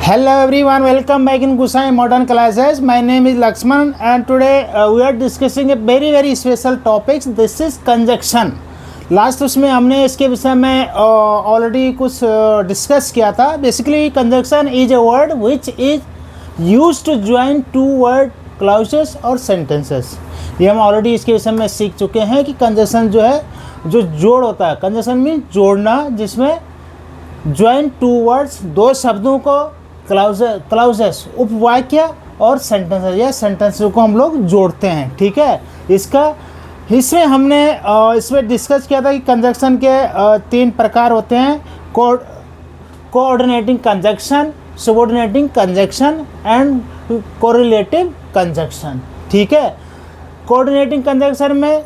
Hello everyone, welcome back in Kusai Modern Classes. My name is Lakshman and today we are discussing a very special topic. This is conjunction. Last उसमें हमने इसके विषय में already कुछ discuss किया था. Basically conjunction is a word which is used to join two word clauses और sentences. ये हम ऑलरेडी इसके विषय में सीख चुके हैं कि कंजंक्शन जो है जो जोड़ होता है. कंजंक्शन मीन जोड़ना, जिसमें ज्वाइन टू वर्ड्स, दो शब्दों को क्लाउसेस उपवाक्य और सेंटेंसेस या सेंटेंसेस को हम लोग जोड़ते हैं. ठीक है, इसमें हमने इसमें डिस्कस किया था कि कंजंक्शन के तीन प्रकार होते हैं. Coordinating conjunction, subordinating conjunction and correlative conjunction. ठीक है, कोऑर्डिनेटिंग कंजंक्शन में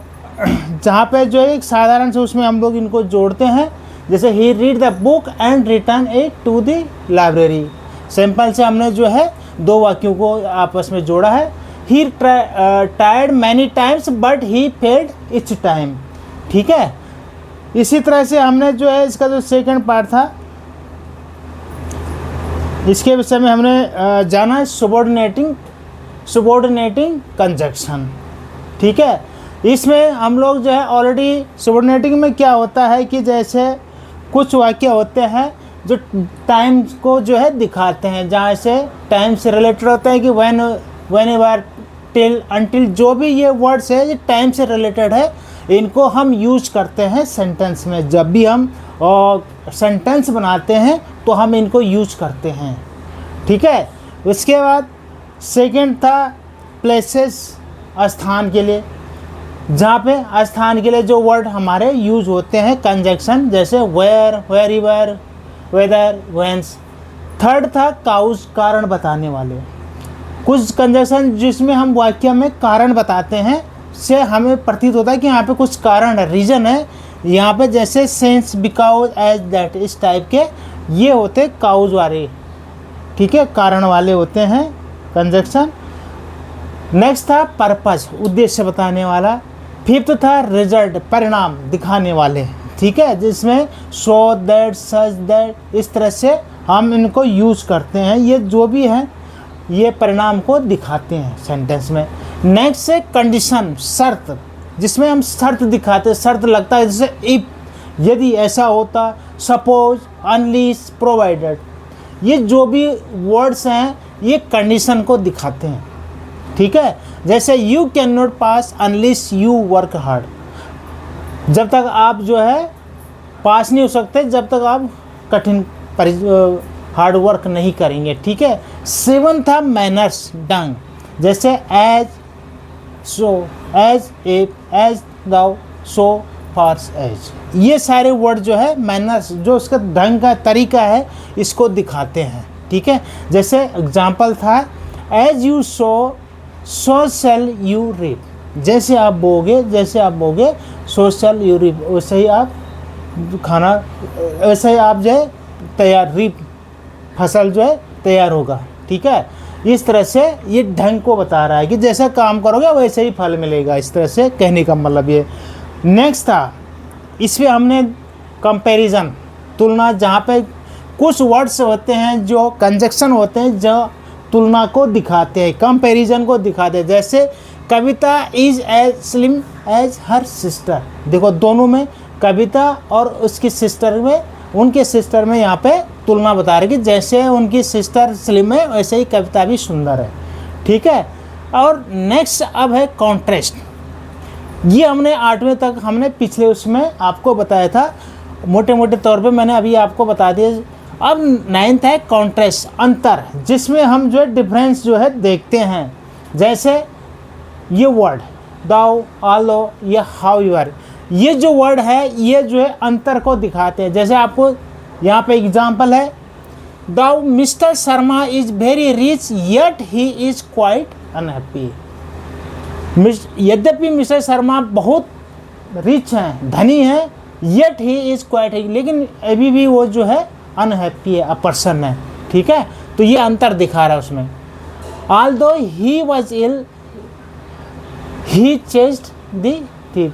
जहाँ पे जो है एक साधारण से उसमें हम लोग इनको जोड़ते हैं. जैसे ही read the book and return it to the library. Simple से हमने जो है दो वाक्यों को आपस में जोड़ा है. He tired many times but he failed each time. ठीक है, इसी तरह से हमने जो है इसका जो सेकंड पार्ट था इसके विषय में हमने जाना है सबऑर्डिनेटिंग कंजंक्शन. ठीक है, इसमें हम लोग जो है ऑलरेडी सबऑर्डिनेटिंग में क्या होता है कि जैसे कुछ वाक्य होते हैं जो टाइम को जो है दिखाते हैं, जहाँ से टाइम से रिलेटेड होते हैं कि व्हेन एवर टिल अनटिल, जो भी ये वर्ड्स है ये टाइम से रिलेटेड है. इनको हम यूज करते हैं सेंटेंस में. जब भी हम सेंटेंस बनाते हैं तो हम इनको यूज करते हैं. ठीक है, उसके बाद सेकंड था प्लेसेस, स्थान के लिए, जहाँ पे स्थान के लिए जो वर्ड हमारे यूज होते हैं कंजंक्शन, जैसे where, wherever, whether, whence. Third था काउज, कारण बताने वाले. कुछ कंजंक्शन जिसमें हम वाक्य में कारण बताते हैं, से हमें प्रतीत होता है कि यहाँ पे कुछ कारण है, रीज़न है यहाँ पे. जैसे सेंस, बिकॉज, एज, दैट, इस टाइप के ये होते काउज वाले. ठीक है, कारण वाले होते हैं कंजंक्शन. नेक्स्ट था पर्पस, उद्देश्य बताने वाला. फिफ्थ था रिजल्ट, परिणाम दिखाने वाले. ठीक है, जिसमें सो, दैट, सच, दैट, इस तरह से हम इनको यूज करते हैं. ये जो भी हैं ये परिणाम को दिखाते हैं सेंटेंस में. नेक्स्ट है कंडीशन, शर्त, जिसमें हम शर्त दिखाते हैं. शर्त लगता है जैसे इफ, यदि ऐसा होता, सपोज, अनलीस, प्रोवाइडेड. ये जो भी वर्ड्स हैं ये कंडीशन को दिखाते हैं. ठीक है, जैसे you can not pass unless you work hard. जब तक आप जो है पास नहीं हो सकते जब तक आप कठिन हार्ड वर्क नहीं करेंगे. ठीक है. सेवन था मैनर्स, ढंग, जैसे as, so, as, if, as, though, so, far, as. ये सारे वर्ड जो है मैनर्स, जो उसका ढंग का तरीका है, इसको दिखाते हैं. ठीक है, जैसे एग्जाम्पल था as you sow shall you reap. जैसे आप बोगे सो शैल यू रीप, वैसे ही आप खाना, वैसे ही आप जो है तैयार, रीप, फसल जो है तैयार होगा. ठीक है, इस तरह से ये ढंग को बता रहा है कि जैसा काम करोगे वैसे ही फल मिलेगा. इस तरह से कहने का मतलब ये. नेक्स्ट था, इसमें हमने कंपैरिजन, तुलना, जहाँ पे कुछ वर्ड्स होते हैं जो कंजंक्शन होते हैं जो तुलना को दिखाते हैं, कंपैरिजन को दिखाते हैं. जैसे Kavita is as slim as her sister. देखो दोनों में, कविता और उसकी सिस्टर में, उनके सिस्टर में यहाँ पे तुलना बता रही कि जैसे उनकी सिस्टर स्लिम है वैसे ही कविता भी सुंदर है. ठीक है, और नेक्स्ट अब है कॉन्ट्रास्ट. ये हमने 8वें तक हमने पिछले उसमें आपको बताया था, मोटे मोटे तौर पे मैंने अभी आपको बता दिया. अब 9th है कॉन्ट्रास्ट, अंतर, जिसमें हम जो है डिफरेंस जो है देखते हैं. जैसे ये वर्ड दाउ, आलो या हाउ यू आर, ये जो वर्ड है ये जो है अंतर को दिखाते हैं. जैसे आपको यहाँ पे एग्जांपल है, though mister Sharma is very rich yet he is quite unhappy. यद्यपि मिस्टर शर्मा बहुत रिच हैं, धनी हैं, येट ही इज क्वाइट, लेकिन अभी भी वो जो है अनहैप्पी है, अप्रसन्न है. ठीक है, तो ये अंतर दिखा रहा है उसमें. Although he was ill he chased the thief.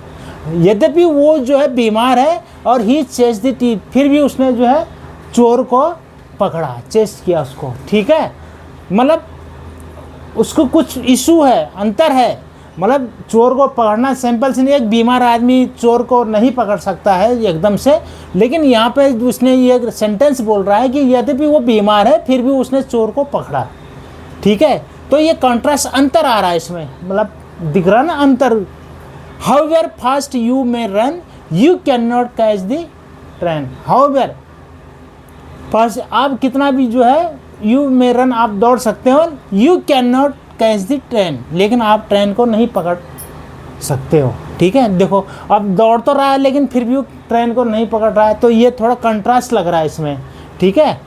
यद्यपि वो जो है बीमार है और ही चेस्ड द थीफ, फिर भी उसने जो है चोर को पकड़ा, चेस्ट किया उसको, ठीक है, मतलब उसको कुछ इशू है, अंतर है। मतलब चोर को पकड़ना सिंपल से नहीं, एक बीमार आदमी चोर को नहीं पकड़ सकता है एकदम से, लेकिन यहाँ पे उसने ये सेंटेंस बोल रहा है कि यद्यपि वो बीमार है फिर भी उसने चोर को पकड़ा, ठीक है। तो ये कॉन्ट्रास्ट अंतर आ रहा है इसमें, मतलब दिख रहा ना अंतर। However fast you may run you can not catch the train. However fast आप कितना भी जो है यू मे रन आप दौड़ सकते हो, you can not catch the train, लेकिन आप ट्रेन को नहीं पकड़ सकते हो, ठीक है। देखो अब दौड़ तो रहा है लेकिन फिर भी वो ट्रेन को नहीं पकड़ रहा है, तो ये थोड़ा कंट्रास्ट लग रहा है इसमें, ठीक है।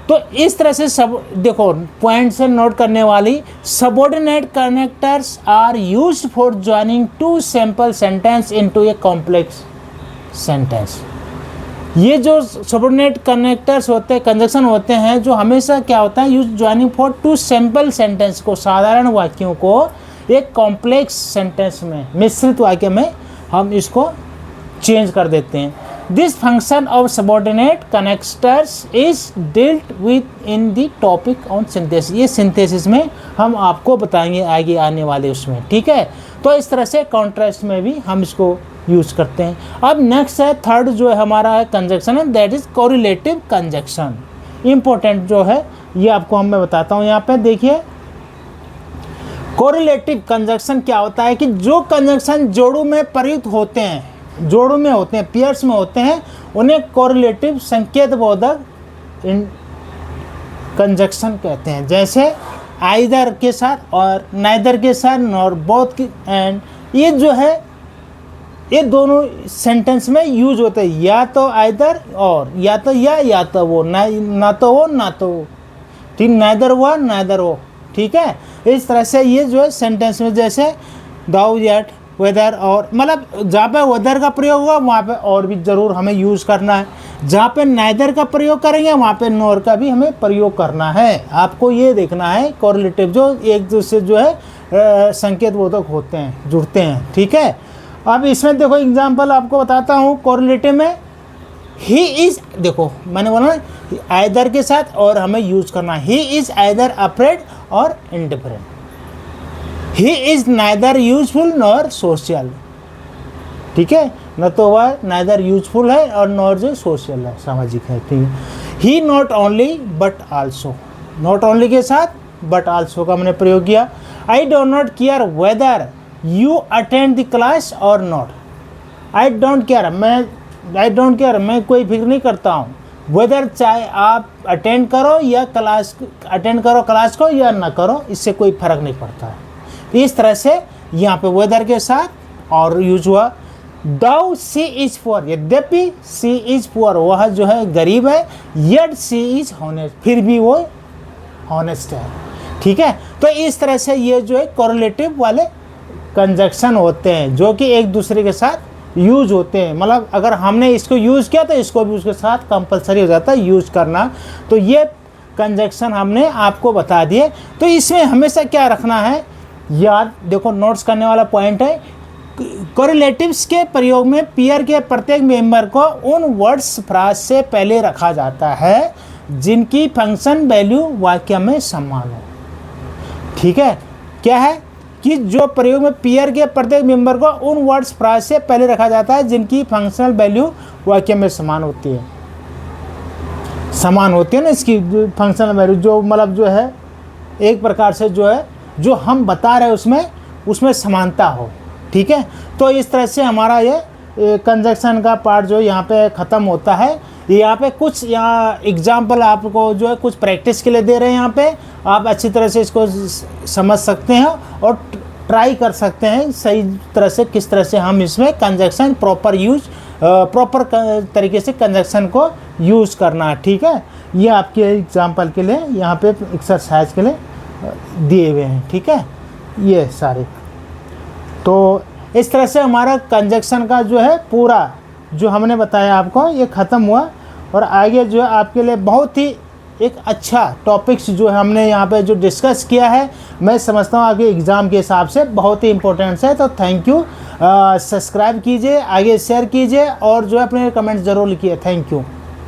तो इस तरह से सब देखो पॉइंट से नोट करने वाली, subordinate connectors are used for joining two simple sentences into a complex sentence. ये जो सबऑर्डिनेट कनेक्टर्स होते हैं, कंजक्शन होते हैं, जो हमेशा क्या होता है use joining for two simple sentence को, साधारण वाक्यों को एक कॉम्प्लेक्स सेंटेंस में, मिश्रित वाक्य में हम इसको चेंज कर देते हैं। This function of subordinate connectors is dealt with in the topic on synthesis. ये सिंथेसिस में हम आपको बताएंगे आगे आने वाले उसमें, ठीक है। तो इस तरह से कॉन्ट्रास्ट में भी हम इसको यूज करते हैं। अब नेक्स्ट है थर्ड जो है हमारा है कंजक्शन है, that is correlative conjunction. Important जो है ये आपको मैं बताता हूँ। यहाँ पे देखिए कोरिलेटिव कंजक्शन क्या होता है कि जो कंजक्शन जोड़ों में प्रयुक्त होते हैं, जोड़ों में होते हैं, पेयर्स में होते हैं, उन्हें कोरिलेटिव संकेत बोधक इन कंजक्शन कहते हैं। जैसे आइदर के साथ और नाइदर के साथ, नॉर बोथ की एंड, ये जो है ये दोनों सेंटेंस में यूज होते हैं, या तो आइदर और, या तो या तो वो, ना तो वो ना तो वो, ठीक, नाइदर हुआ नाइदर वो, ठीक है। इस तरह से ये जो है सेंटेंस में जैसे दाउ येट वेदर, और मतलब जहाँ पे वेदर का प्रयोग हुआ वहाँ पे और भी ज़रूर हमें यूज़ करना है, जहाँ पे नाइदर का प्रयोग करेंगे वहाँ पे नॉर का भी हमें प्रयोग करना है। आपको ये देखना है कोरिलेटिव जो एक दूसरे जो है संकेत बोधक होते हैं, जुड़ते हैं, ठीक है। अब इसमें देखो एग्जाम्पल आपको बताता हूँ कोरिलेटिव में। ही इज़, देखो मैंने बोला ना आइदर के साथ और हमें यूज करना, ही इज़ आइदर अफ्रेड और indifferent. He is neither useful nor social, ठीक है, न तो वह नाइदर यूजफुल है और नॉर जो सोशल है, सामाजिक है, ठीक है। ही not only but also, not only के साथ बट आल्सो का मैंने प्रयोग किया। I do not care whether you attend the class और नॉट। आई डोंट केयर, मैं कोई फिक्र नहीं करता हूँ, वेदर चाहे आप अटेंड करो या क्लास को या ना करो, इससे कोई फर्क नहीं पड़ता है। इस तरह से यहाँ पे वेदर के साथ और यूज हुआ। दाउ सी इज पुअर, यद्यपि सी इज पुअर, वह जो है गरीब है, येट सी इज हॉनेस्ट, फिर भी वो हॉनेस्ट है, ठीक है। तो इस तरह से ये जो है कोरिलेटिव वाले कंजक्शन होते हैं जो कि एक दूसरे के साथ यूज होते हैं। मतलब अगर हमने इसको यूज़ किया तो इसको भी उसके साथ कंपलसरी हो जाता है यूज करना। तो ये कंजक्शन हमने आपको बता दिए। तो इसमें हमेशा क्या रखना है याद, देखो नोट्स करने वाला पॉइंट है, कोरिलेटिव्स के प्रयोग में पेयर के प्रत्येक मेंबर को उन वर्ड्स फ्राज से पहले रखा जाता है जिनकी फंक्शन वैल्यू वाक्य में समान हो, ठीक है। क्या है कि जो प्रयोग में पेयर के प्रत्येक मेंबर को उन वर्ड्स फ्राज से पहले रखा जाता है जिनकी फंक्शनल वैल्यू वाक्य में समान होती है, ना इसकी फंक्शनल वैल्यू, जो मतलब जो है एक प्रकार से जो है जो हम बता रहे हैं उसमें समानता हो, ठीक है। तो इस तरह से हमारा ये कंजक्शन का पार्ट जो यहाँ पे ख़त्म होता है। यहाँ पे कुछ एग्जाम्पल आपको जो है कुछ प्रैक्टिस के लिए दे रहे हैं, यहाँ पे आप अच्छी तरह से इसको समझ सकते हैं और ट्राई कर सकते हैं सही तरह से किस तरह से हम इसमें कंजक्शन प्रॉपर तरीके से कंजक्शन को यूज़ करना है, ठीक है। ये आपके एग्जाम्पल के लिए यहाँ पे एक्सरसाइज के लिए दिए हुए हैं, ठीक है, ये सारे। तो इस तरह से हमारा कंजक्शन का जो है पूरा जो हमने बताया आपको ये ख़त्म हुआ। और आगे जो है आपके लिए बहुत ही एक अच्छा टॉपिक्स जो है हमने यहाँ पे जो डिस्कस किया है, मैं समझता हूँ आगे एग्ज़ाम के हिसाब से बहुत ही इम्पोर्टेंट है। तो थैंक यू, सब्सक्राइब कीजिए, आगे शेयर कीजिए और जो है अपने कमेंट्स ज़रूर लिखिए। Thank you.